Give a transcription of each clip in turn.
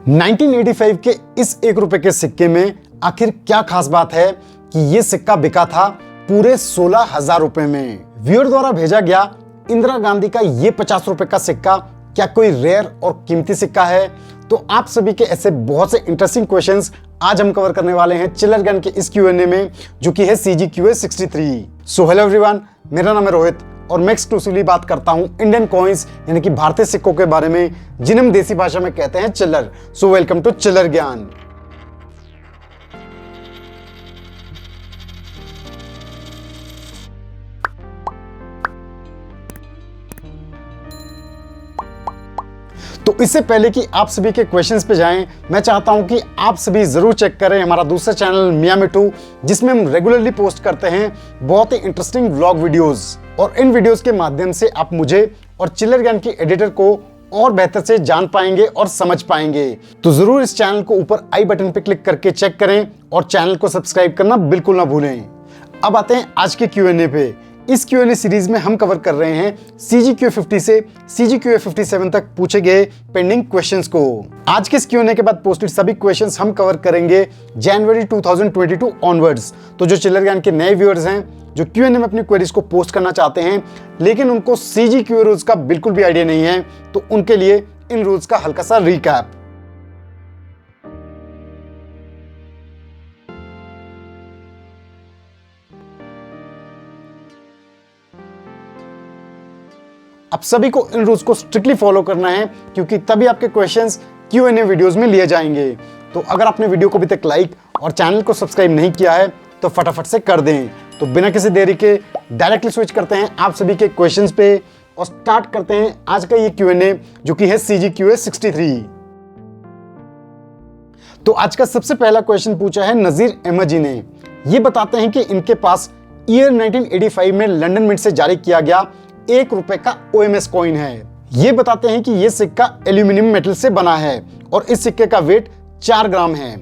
1985 के इस 1 रुपए के सिक्के में आखिर क्या खास बात है कि ये सिक्का बिका था पूरे 16,000 रुपए में। व्यूअर द्वारा भेजा गया इंदिरा गांधी का ये 50 रुपए का सिक्का क्या कोई रेयर और कीमती सिक्का है? तो आप सभी के ऐसे बहुत से इंटरेस्टिंग क्वेश्चंस आज हम कवर करने वाले हैं चिल्लर ज्ञान के इस Q&A में, जो कि है CGQA 63। सो हेलो एवरीवन, मेरा नाम है रोहित और मैं एक्सक्लूसिवली बात करता हूं इंडियन कॉइन्स यानी कि भारतीय सिक्कों के बारे में, जिन्हें हम देसी भाषा में कहते हैं चिल्लर। सो वेलकम टू चिल्लर ज्ञान। तो इससे पहले कि आप सभी के क्वेश्चंस पे जाएं, मैं चाहता हूं कि आप सभी जरूर चेक करें हमारा दूसरा चैनल मिया मिठू, जिसमें हम रेगुलरली पोस्ट करते हैं बहुत ही इंटरेस्टिंग व्लॉग वीडियोस। और इन वीडियोस के माध्यम से आप मुझे और चिल्लर ज्ञान के एडिटर को और बेहतर से जान पाएंगे और समझ पाएंगे। तो जरूर इस चैनल को ऊपर आई बटन पे क्लिक करके चेक करें और चैनल को सब्सक्राइब करना बिल्कुल ना भूलें। अब आते हैं आज के Q&A पे। इस Q&A सीरीज में हम कवर कर रहे हैं CGQA 50 से CGQA 57 तक पूछे गए पेंडिंग क्वेश्चंस को। आज के इस Q&A के बाद पोस्टेड सभी क्वेश्चंस हम कवर करेंगे जनवरी 2022 ऑनवर्ड्स। तो जो चिल्लर ज्ञान के नए व्यूअर्स हैं, जो Q&A में अपनी क्वेरीज को पोस्ट करना चाहते हैं लेकिन उनको CGQA रूल्स का बिल्कुल भी आइडिया नहीं है, तो उनके लिए इन रूल्स का हल्का सा रिकैप। आप सभी को इन रूल्स को स्ट्रिक्टली फॉलो करना है, क्योंकि तभी आपके क्वेश्चंस Q&A वीडियोस में लिए जाएंगे। तो अगर आपने वीडियो को अभी तक लाइक और चैनल को सब्सक्राइब नहीं किया है तो फटाफट से कर दें। तो बिना किसी देरी के डायरेक्टली स्विच करते हैं आप सभी के क्वेश्चंस पे और स्टार्ट करते हैं आज का ये Q&A, जो कि है CGQA 63। तो आज का सबसे पहला क्वेश्चन पूछा है नजीर अहमद जी ने। ये बताते हैं कि इनके पास ईयर 1985 में लंदन मिंट से जारी किया गया 1 रुपए का OMS कॉइन है। ये बताते हैं कि ये सिक्का एल्यूमिनियम मेटल से बना है और इस सिक्के का वेट 4 ग्राम है।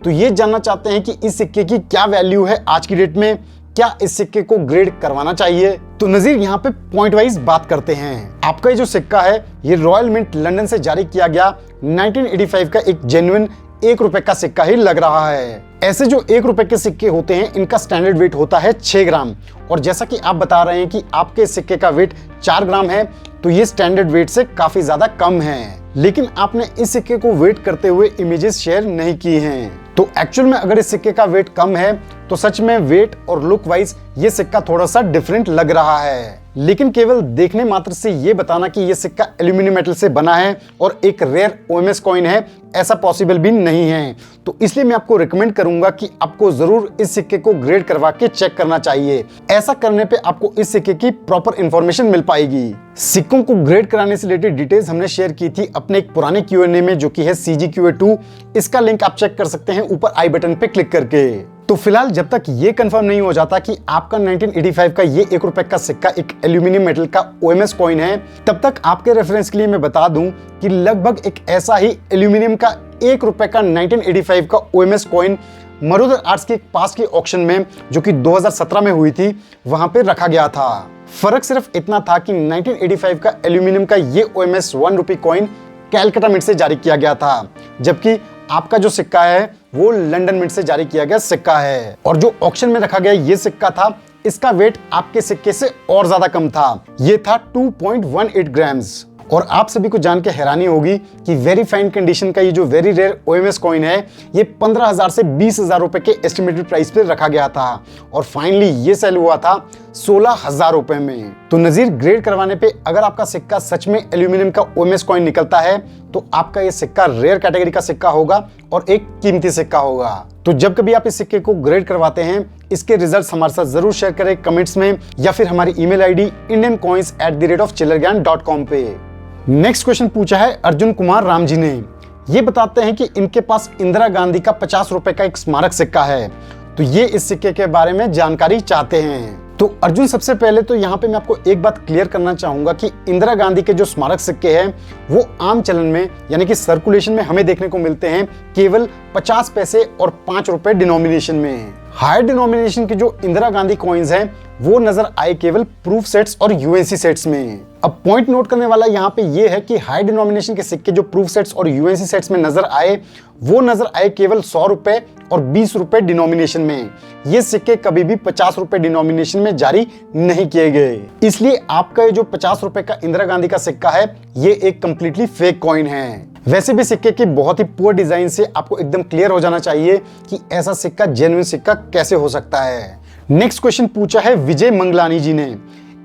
तो ये जानना चाहते हैं कि इस सिक्के की क्या वैल्यू है आज की डेट में, क्या इस सिक्के को ग्रेड करवाना चाहिए? तो नजीर यहाँ पे पॉइंट वाइज बात करते हैं। आपका ये जो सिक्का है ये रॉयल मिंट लंदन से जारी किया गया 1985 का एक जेन्युइन 1 रुपए का सिक्का ही लग रहा है। ऐसे जो 1 रुपए के सिक्के होते हैं इनका स्टैंडर्ड वेट होता है 6 ग्राम, और जैसा कि आप बता रहे हैं कि आपके सिक्के का वेट 4 ग्राम है, तो ये स्टैंडर्ड वेट से काफी ज्यादा कम है। लेकिन आपने इस सिक्के को वेट करते हुए इमेजेस शेयर नहीं की हैं। तो एक्चुअल में अगर इस सिक्के का वेट कम है तो सच में वेट और लुक वाइज ये सिक्का थोड़ा सा डिफरेंट लग रहा है। लेकिन केवल देखने मात्र से ये बताना कि ये सिक्का एल्यूमिनियम मेटल से बना है और एक रेयर OMS कॉइन है, ऐसा पॉसिबल भी नहीं है। तो इसलिए मैं आपको रिकमेंड करूंगा कि आपको जरूर इस सिक्के को ग्रेड करवा के चेक करना चाहिए। ऐसा करने पे आपको इस सिक्के की प्रॉपर इंफॉर्मेशन मिल पाएगी। सिक्कों को ग्रेड कराने से रिलेटेड डिटेल्स हमने शेयर की थी अपने एक पुराने Q&A में, जो कि है CGQA 2। इसका लिंक आप चेक कर सकते हैं ऊपर आई बटन पे क्लिक करके। तो फिलहाल जब तक ये कंफर्म नहीं हो जाता कि आपका 1985 का ये 1 रुपए का सिक्का एक एल्यूमिनियम मेटल का OMS कॉइन है, तब तक आपके रेफरेंस के लिए मैं बता दूं कि लगभग एक ऐसा ही एल्यूमिनियम का 1 रुपए का 1985 का OMS कॉइन मरुधर आर्ट्स के पास की ऑक्शन में, जो कि 2017 में हुई थी, वहां पे रखा गया था। फर्क सिर्फ इतना था कि 1985 का एल्यूमिनियम का ये OMS 1 रुपए कॉइन कैलकाटा मिंट से जारी किया गया था, जबकि आपका जो सिक्का है वो लंदन मिंट से जारी किया गया सिक्का है। और जो ऑक्शन में रखा गया ये सिक्का था, इसका वेट आपके सिक्के से और ज्यादा कम था। ये था 2.18 ग्राम्स। और आप सभी को जान के हैरानी होगी कि वेरी फाइन कंडीशन का ये जो वेरी रेयर OMS कॉइन है, ये 15,000 से 20,000 रुपए के एस्टिमेटेड प्राइस पे रखा गया था और फाइनली ये सेल हुआ था 16,000 रुपए में। तो नजीर, ग्रेड करवाने पे अगर आपका सिक्का सच में एल्यूमिनियम का OMS कॉइन निकलता है तो आपका ये सिक्का रेयर कैटेगरी का सिक्का होगा और एक कीमती सिक्का होगा। तो जब कभी आप इस सिक्के को ग्रेड करवाते हैं, इसके रिजल्ट्स हमारे साथ जरूर शेयर करें कमेंट्स में, या फिर हमारी ईमेल आईडी indiancoins@chillergyan.com पे। नेक्स्ट क्वेश्चन पूछा है अर्जुन कुमार राम जी ने। ये बताते हैं कि इनके पास इंदिरा गांधी का 50 रुपए का एक स्मारक सिक्का है, तो ये इस सिक्के के बारे में जानकारी चाहते हैं। तो अर्जुन, सबसे पहले तो यहाँ पे मैं आपको एक बात क्लियर करना चाहूंगा कि इंदिरा गांधी के जो स्मारक सिक्के हैं वो आम चलन में यानी कि सर्कुलेशन में हमें देखने को मिलते हैं केवल 50 पैसे और 5 रुपए डिनोमिनेशन में। हायर डिनोमिनेशन के जो इंदिरा गांधी कॉइन्स हैं वो नजर आए केवल प्रूफ सेट्स और यूएनसी सेट्स में। अब पॉइंट नोट करने वाला यहाँ पे ये है कि हाई डिनोमिनेशन के सिक्के जो प्रूफ सेट्स और यूएनसी सेट्स में नजर आए वो नजर आए केवल 100 रुपए और 20 रुपए डिनोमिनेशन में। ये सिक्के कभी भी 50 रुपए डिनोमिनेशन में जारी नहीं किए गए। इसलिए आपका ये जो 50 रुपए का इंदिरा गांधी का सिक्का है ये एक कंप्लीटली फेक कॉइन है। वैसे भी सिक्के की बहुत ही पुअर डिजाइन से आपको एकदम क्लियर हो जाना चाहिए कि ऐसा सिक्का जेन्युइन सिक्का कैसे हो सकता है। नेक्स्ट क्वेश्चन पूछा है विजय मंगलानी जी ने।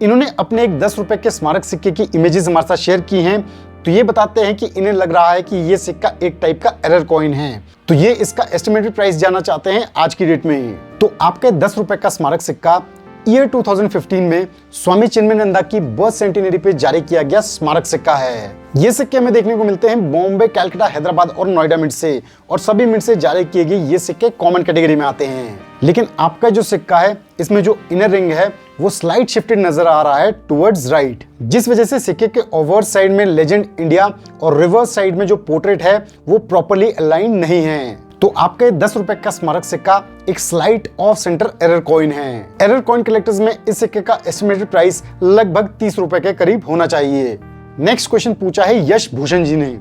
इन्होंने अपने एक 10 रुपए के स्मारक सिक्के की इमेजेस हमारे साथ शेयर की हैं। तो ये बताते हैं कि इन्हें लग रहा है कि ये सिक्का एक टाइप का एरर कॉइन है। तो ये इसका एस्टिमेटेड प्राइस जानना चाहते हैं आज की डेट में। तो आपके 10 रुपए का स्मारक सिक्का ईयर 2015 में स्वामी चिन्मयानंदा की बर्थ सेंटिनरी पे जारी किया गया स्मारक सिक्का है। ये सिक्के हमें देखने को मिलते हैं बॉम्बे, कैलकाटा, हैदराबाद और नोएडा मिंट से, और सभी मिंट से जारी किए गए ये सिक्के कॉमन कैटेगरी में आते हैं। लेकिन आपका जो सिक्का है इसमें जो इनर रिंग है वो स्लाइड शिफ्टेड नजर आ रहा है टुवर्ड्स राइट, जिस वजह से सिक्के के ओवर साइड में लेजेंड इंडिया और रिवर्स साइड में जो पोर्ट्रेट है वो प्रॉपर्ली अलाइन नहीं है। तो आपके 10 रुपए का स्मारक सिक्का एक slight of centre error coin है। एरर कॉइन कलेक्टर्स में इस सिक्के का एस्टिमेटेड प्राइस लगभग 30 रुपए के करीब होना चाहिए। नेक्स्ट क्वेश्चन पूछा है यश भूषण जी ने।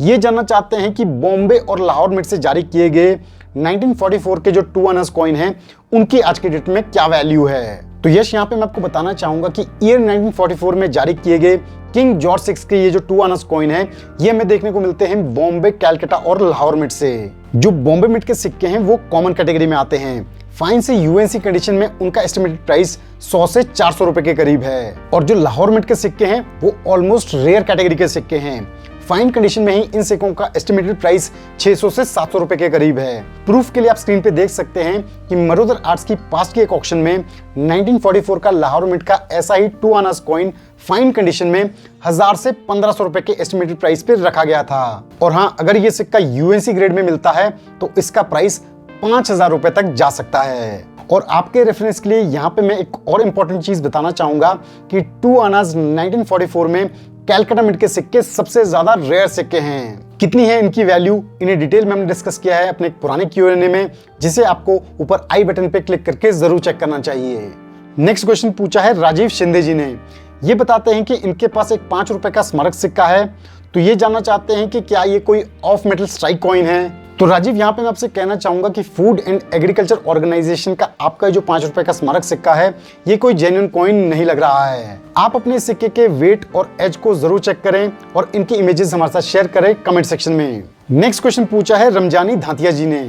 ये जानना चाहते हैं कि बॉम्बे और लाहौर मिंट से जारी किए गए 1944 के जो 2 आना कॉइन हैं उनकी आज की डेट में क्या वैल्यू है। तो यश यहाँ पे मैं आपको बताना चाहूंगा कि ईयर 1944 में जारी किए गए किंग जॉर्ज 6 के ये जो 2 आना कॉइन है ये हमें देखने को मिलते हैं बॉम्बे, कैलकाटा और लाहौर मिंट से। जो बॉम्बे मिंट के सिक्के हैं वो कॉमन कैटेगरी में आते हैं। फाइन से यूएनसी कंडीशन में उनका एस्टिमेटेड प्राइस 100 से 400 रुपए के करीब है। और जो लाहौर मिंट के सिक्के हैं वो ऑलमोस्ट रेयर कैटेगरी के सिक्के हैं। फाइन कंडीशन में ही इन सिक्कों का एस्टिमेटेड प्राइस 600 से 700 रुपए के करीब है। प्रूफ के लिए आप स्क्रीन पे देख सकते हैं कि मरुधर आर्ट्स की पास्ट की एक ऑक्शन में 1944 का लाहौर मिंट का ऐसा ही 2 आना कॉइन फाइन कंडीशन में 1000 से 1500 रुपए के एस्टिमेटेड प्राइस पे रखा गया था। और हाँ, अगर ये सिक्का यूएनसी ग्रेड में मिलता है तो इसका प्राइस 5000 रुपए तक जा सकता है। और आपके रेफरेंस के लिए यहाँ पे मैं एक और इम्पोर्टेंट चीज बताना चाहूंगा कि 2 आनाज 1944 में कैलकाटा मिंट के सिक्के सबसे ज्यादा रेयर सिक्के हैं। कितनी है इनकी वैल्यू, इन्हें डिटेल में हमने डिस्कस किया है अपने एक पुराने Q&A में, जिसे आपको ऊपर आई बटन पे क्लिक करके जरूर चेक करना चाहिए। नेक्स्ट क्वेश्चन पूछा है राजीव शिंदे जी ने। ये बताते हैं कि इनके पास एक 5 रुपए का स्मारक सिक्का है। तो ये जानना चाहते हैं कि क्या ये कोई ऑफ मेटल स्ट्राइक कॉइन है। तो राजीव, यहाँ पे मैं आपसे कहना चाहूंगा कि फूड एंड एग्रीकल्चर ऑर्गेनाइजेशन का आपका जो 5 रुपए का स्मारक सिक्का है ये कोई जेन्युइन कॉइन नहीं लग रहा है। आप अपने सिक्के के वेट और एज को जरूर चेक करें और इनकी इमेजेस हमारे साथ शेयर करें कमेंट सेक्शन में। नेक्स्ट क्वेश्चन पूछा है रमजानी धातिया जी ने।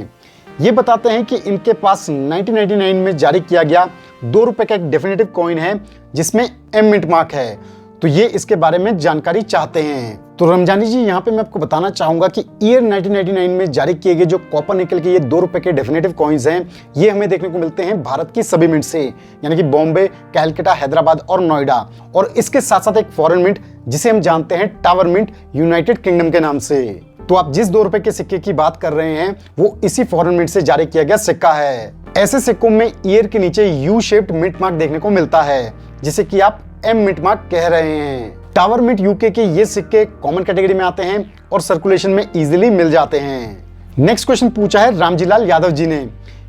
ये बताते हैं कि इनके पास 1999 में जारी किया गया 2 रुपए का एक डेफिनेटिव कॉइन है जिसमें एम मिंट मार्क है। तो ये इसके बारे में जानकारी चाहते हैं। तो रमजानी जी, यहाँ पे मैं आपको बताना चाहूंगा कि ईयर 1999 में जारी किए गए जो कॉपर निकल के ये 2 रुपए के डेफिनेटिव कॉइन्स हैं ये हमें देखने को मिलते हैं भारत की सभी मिंट से, यानी कि बॉम्बे, कैलकाटा, हैदराबाद और नोएडा। और इसके साथ साथ एक फॉरेन मिंट जिसे हम जानते हैं टावर मिंट यूनाइटेड किंगडम के नाम से। तो आप जिस 2 रुपए के सिक्के की बात कर रहे हैं वो इसी फॉरेन मिंट से जारी किया गया सिक्का है। ऐसे सिक्कों में ईयर के नीचे यू शेप्ड मिंट मार्क देखने को मिलता है जिसे कि आप एम मिंट मार्क कह रहे हैं। टावर मिंट यूके के ये सिक्के कॉमन कैटेगरी में आते हैं और सर्कुलेशन में इजीली मिल जाते हैं। नेक्स्ट क्वेश्चन पूछा है रामजीलाल यादव जी ने।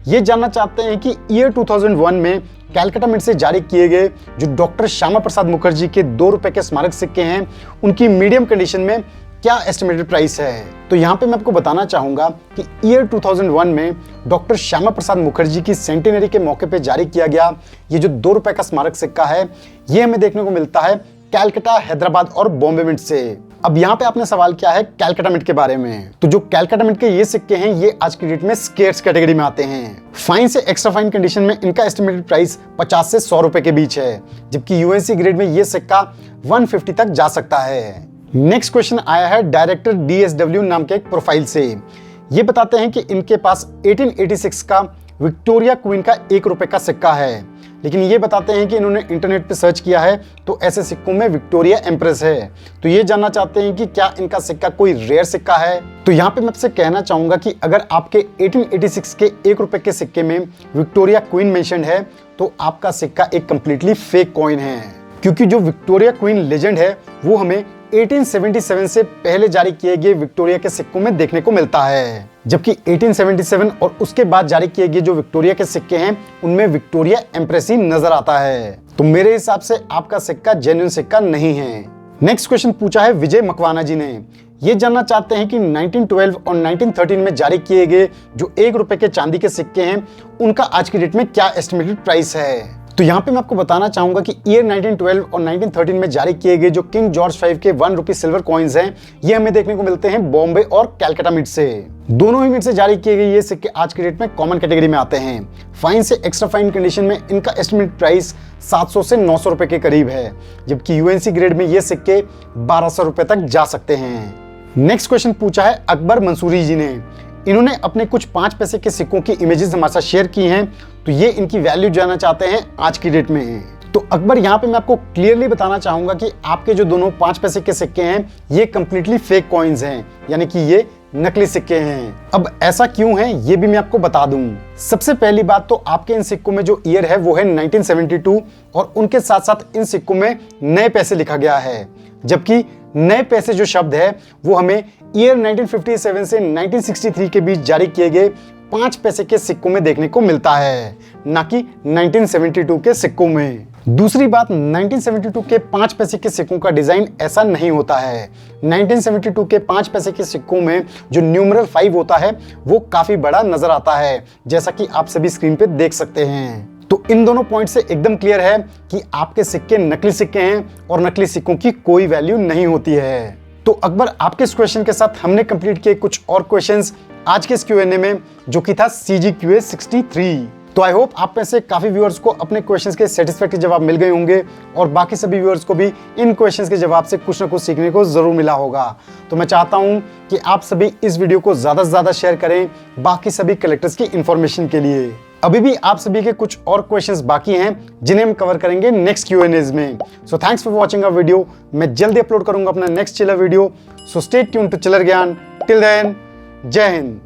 ये जानना चाहते हैं कि ईयर 2001 में कैलकाटा मिंट से जारी किए गए जो डॉक्टर श्यामा प्रसाद मुखर्जी के 2 रुपए के स्मारक सिक्के हैं उनकी मीडियम कंडीशन में क्या एस्टिमेटेड प्राइस है। तो यहाँ पे मैं आपको बताना चाहूंगा कि ईयर 2001 में डॉक्टर श्यामा प्रसाद मुखर्जी की सेंटिनरी के मौके पे जारी किया गया ये जो 2 रुपए का स्मारक सिक्का है ये हमें देखने को मिलता है कैलकाटा, हैदराबाद और बॉम्बे मिंट से। अब यहाँ पे आपने सवाल किया है कैलकाटा मिंट के बारे में। तो जो कैलकाटा मिंट के ये सिक्के हैं ये आज की डेट में स्केर्स कैटेगरी में आते हैं। फाइन से एक्स्ट्रा फाइन कंडीशन में इनका एस्टिमेटेड प्राइस 50 से 100 रुपए के बीच है, जबकि यूएनसी ग्रेड में ये सिक्का 150 तक जा सकता है। नेक्स्ट क्वेश्चन आया है डायरेक्टर DSW नाम के एक प्रोफाइल से। ये बताते हैं कि इनके पास 1886 का विक्टोरिया क्वीन का 1 रुपए का सिक्का है, लेकिन ये बताते हैं कि इन्होंने इंटरनेट पे सर्च किया है तो ऐसे सिक्कों में विक्टोरिया एम्प्रेस है। तो ये जानना चाहते हैं कि क्या इनका सिक्का कोई रेयर सिक्का है। तो यहाँ पे मैं आपसे कहना चाहूंगा कि अगर आपके 1886 के 1 रुपए के सिक्के में विक्टोरिया क्वीन मेंशन्ड है तो आपका सिक्का एक कंप्लीटली फेक कॉइन है, क्योंकि जो विक्टोरिया क्वीन लेजेंड है वो हमें 1877 से पहले जारी किए गए विक्टोरिया के सिक्कों में देखने को मिलता है, जबकि 1877 और उसके बाद जारी किए गए जो विक्टोरिया के सिक्के हैं उनमें विक्टोरिया एम्प्रेस ही नजर आता है। तो मेरे हिसाब से आपका सिक्का जेन्युइन सिक्का नहीं है। नेक्स्ट क्वेश्चन पूछा है विजय मकवाना जी ने। ये जानना चाहते हैं कि 1912 और 1913 में जारी किए गए जो 1 रुपए के चांदी के सिक्के हैं उनका आज की डेट में क्या एस्टिमेटेड प्राइस है। तो यहाँ पे मैं आपको बताना चाहूंगा कि ईयर 1912 और 1913 में जारी किए गए जो किंग जॉर्ज 5 के 1 रुपी सिल्वर कॉइन्स हैं ये हमें देखने को मिलते हैं बॉम्बे और कैलकाटा मिंट से। दोनों ही मिंट से जारी किए गए ये सिक्के आज के डेट में कॉमन कैटेगरी में आते हैं। फाइन से एक्स्ट्रा फाइन कंडीशन में इनका एस्टिमेटेड प्राइस 700 से 900 रुपए के करीब है, जबकि यूएनसी ग्रेड में ये सिक्के 1200 रुपए तक जा सकते हैं। नेक्स्ट क्वेश्चन पूछा है अकबर मंसूरी जी ने। इन्होंने अपने कुछ 5 पैसे के सिक्कों की इमेजेस हमारे साथ शेयर की हैं, तो ये इनकी वैल्यू जानना चाहते हैं आज की डेट में। तो अकबर यहाँ पे मैं आपको क्लियरली बताना चाहूंगा कि आपके जो दोनों 5 पैसे के सिक्के हैं ये कंप्लीटली फेक कॉइन्स हैं, यानी कि ये नकली सिक्के हैं। अब ऐसा क्यों है ये भी मैं आपको बता दूं। सबसे पहली बात तो आपके इन सिक्कों में जो ईयर है वो है 1972 और उनके साथ साथ इन सिक्कों में नए पैसे लिखा गया है, जबकि नए पैसे जो शब्द है वो हमें ईयर 1957 से 1963 के बीच जारी किए गए 5 पैसे के सिक्कों में देखने को मिलता है, ना कि 1972 के सिक्कों में। दूसरी बात, 1972 के 5 पैसे के सिक्कों का डिजाइन ऐसा नहीं होता है। 1972 के 5 पैसे के सिक्कों में जो न्यूमरल 5 होता है वो काफी बड़ा नजर आता है, जैसा कि आप सभी स्क्रीन पे देख सकते हैं। तो इन दोनों पॉइंट से एकदम क्लियर है कि आपके सिक्के नकली सिक्के हैं और नकली सिक्कों की कोई वैल्यू नहीं होती है। तो अकबर, आपके इस क्वेश्चन के साथ हमने कंप्लीट किए कुछ और क्वेश्चंस आज के इस Q&A में, जो कि था CGQA 63। तो आई होप आप में से काफी व्यूअर्स को अपने क्वेश्चंस के सेटिस्फैक्टरी जवाब मिल गए होंगे और बाकी सभी व्यूअर्स को भी इन क्वेश्चंस के जवाब से कुछ ना कुछ सीखने को जरूर मिला होगा। तो मैं चाहता हूं कि आप सभी इस वीडियो को ज्यादा से ज्यादा शेयर करें बाकी सभी कलेक्टर्स की इंफॉर्मेशन के लिए। अभी भी आप सभी के कुछ और क्वेश्चंस बाकी हैं जिन्हें हम कवर करेंगे नेक्स्ट Q&As में। So thanks for watching a video. मैं जल्दी अपलोड करूंगा अपना next chiller video. So stay tuned to chiller Gyaan. Till then, जय हिंद।